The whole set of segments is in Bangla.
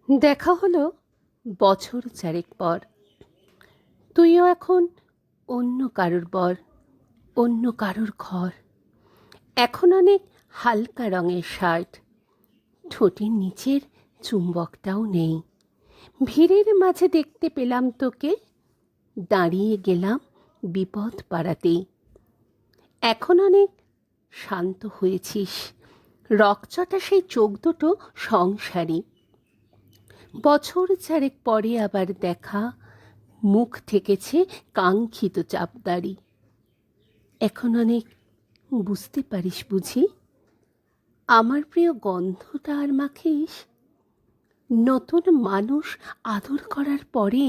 দেখা হলো বছর চারেক পর। তুইও এখন অন্য কারোর বর, অন্য কারোর ঘর। এখন অনেক হালকা রঙের শার্ট, ঠোঁটের নিচের চুম্বকটাও নেই। ভিড়ের মাঝে দেখতে পেলাম তোকে, দাঁড়িয়ে গেলাম বিপদ পাড়াতেই। এখন অনেক শান্ত হয়েছিস, রকচটা সেই চোখ দুটো সংসারী। বছর চারেক পরে আবার দেখা, মুখ ঠেকেছে কাঙ্ক্ষিত চাপদাড়ি। এখন অনেক বুঝতে পারিস বুঝি, আমার প্রিয় গন্ধটা আর মাখিস। নতুন মানুষ আদর করার পরে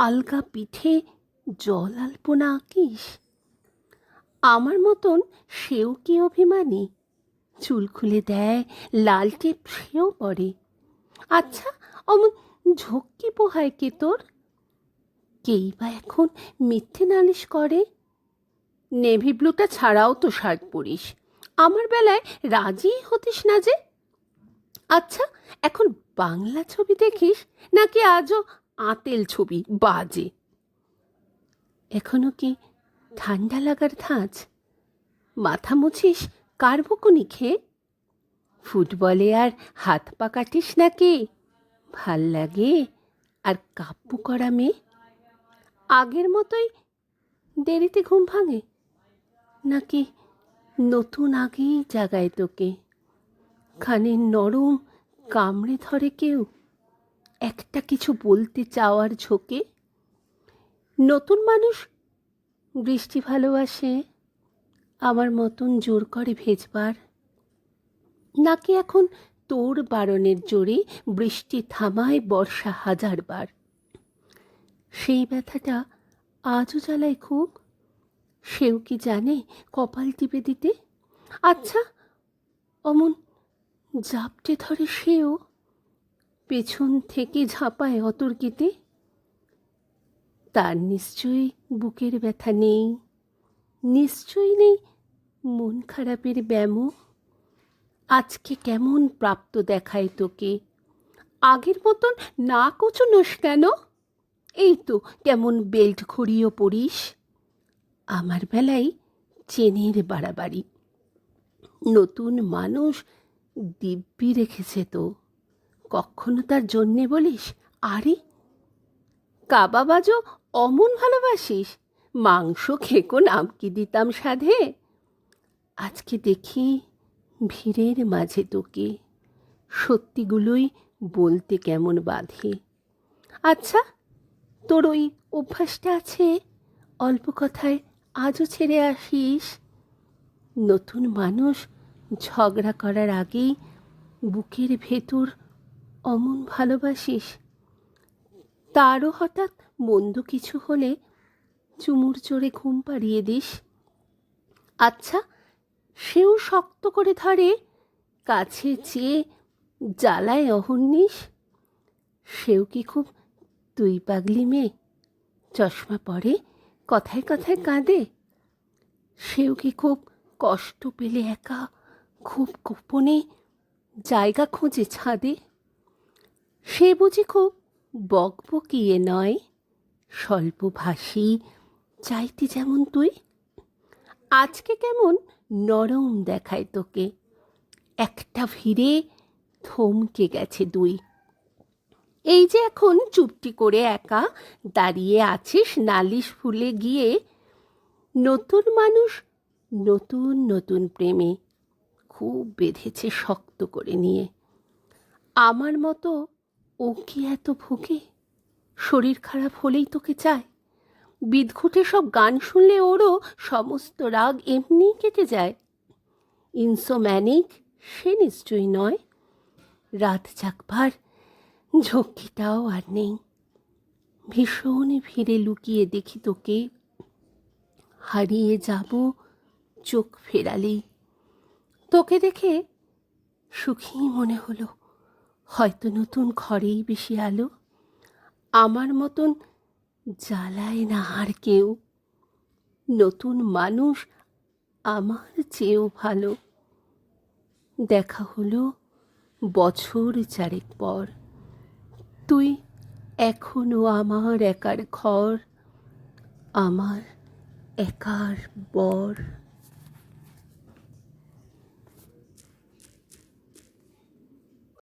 আলগা পিঠে জল আলপনা আঁকিস। আমার মতন সেও কি অভিমানী, চুল খুলে দেয়, লাল টিপ সেও পরে। আচ্ছা, অমন ঝক্কি পোহায় কে তোর? কেই বা এখন মিথ্যে নালিশ করে। নেভি ব্লুটা ছাড়াও তো শার্ট পরিস, আমার বেলায় রাজি হতিস না যে। আচ্ছা, এখন বাংলা ছবি দেখিস নাকি আজও আঁতেল ছবি বাজে? এখনো কি ঠান্ডা লাগার ধাঁচ? মাথা মুছিস কার বকুনি খেয়ে? ফুটবলে আর হাত পা কাটিস নাকি? ভাল লাগে আর কাব্য করা মেয়ে? আগের মতোই দেরিতে ঘুম ভাঙে, নাকি নতুন আগেই জাগায় তোকে? কানে নরম কামড়ে ধরে কেউ একটা কিছু বলতে চাওয়ার ঝোঁকে? নতুন মানুষ বৃষ্টি ভালোবাসে, আমার মতন জোর করে ভেজবার? নাকি এখন তোর বারণের জোরে বৃষ্টি থামায় বর্ষা হাজারবার? সেই ব্যথাটা আজও জ্বালায় খুব, সেও কি জানে কপাল টিপে দিতে? আচ্ছা, অমন জাপটে ধরে সেও, পেছন থেকে ঝাঁপায় অতর্কিতে। তার নিশ্চয়ই বুকের ব্যথা নেই, নিশ্চয়ই নেই মন খারাপের ব্যামো। আজকে কেমন প্রাপ্ত দেখায় তোকে, আগের মতন না কোচনোস কেন? এই তো কেমন বেল্ট ঘড়িও পরিস। আমার বেলায় চেনের বাড়াবাড়ি। নতুন মানুষ দিব্যি রেখেছে তো, কখনো তার জন্যে বলিস আরে? কাবাবাজও অমন ভালোবাসিস, মাংস খেকো নাম কি দিতাম সাধে। আজকে দেখি ভিড়ের মাঝে তোকে, সত্যিগুলোই বলতে কেমন বাধে। আচ্ছা, তোর ওই অভ্যাসটা আছে, অল্প কথায় আজও ছেড়ে আসিস? নতুন মানুষ ঝগড়া করার আগেই বুকের ভেতর অমন ভালোবাসিস? তারও হঠাৎ মন্দ কিছু হলে চুমুর জোরে ঘুম পাড়িয়ে দিস? আচ্ছা, সেও শক্ত করে ধরে, কাছে চেয়ে জ্বালায় অহর্নিশ? সেও কি খুব তুই পাগলি মেয়ে, চশমা পরে, কথায় কথায় কাঁদে? সেও কি খুব কষ্ট পেলে একা, খুব গোপনে জায়গা খোঁজে ছাদে? সে বুঝি খুব বকবকিয়ে নয়, স্বল্পভাষী, চাইতে যেমন তুই? আজকে কেমন নরম দেখায় তোকে, একটা ভিড়ে থমকে গেছে দুই। এই যে এখন চুপটি করে একা দাঁড়িয়ে আছিস নালিশ ফুলে গিয়ে, নতুন মানুষ নতুন নতুন প্রেমে খুব বেঁধেছে শক্ত করে নিয়ে। আমার মতো ও কি এত ভোগে? শরীর খারাপ হলেই তোকে চায়, বিদঘুটে সব গান শুনলে ওরও সমস্ত রাগ এমনিই কেটে যায়। ইনসোম্যানিক সে নিশ্চয়ই নয়, রাত জাগবার ঝক্কিটাও আর নেই। ভীষণ ভিড়ে লুকিয়ে দেখি তোকে, হারিয়ে যাব চোখ ফেরালেই। তোকে দেখে সুখী মনে হলো, হয়তো নতুন ঘরেই বেশি আলো। আমার মতন জ্বালায় না আর কেউ, নতুন মানুষ আমার চেয়েও ভালো। দেখা হলো বছর চারেক পর। তুই এখনো আমার একার ঘর, আমার একার বর।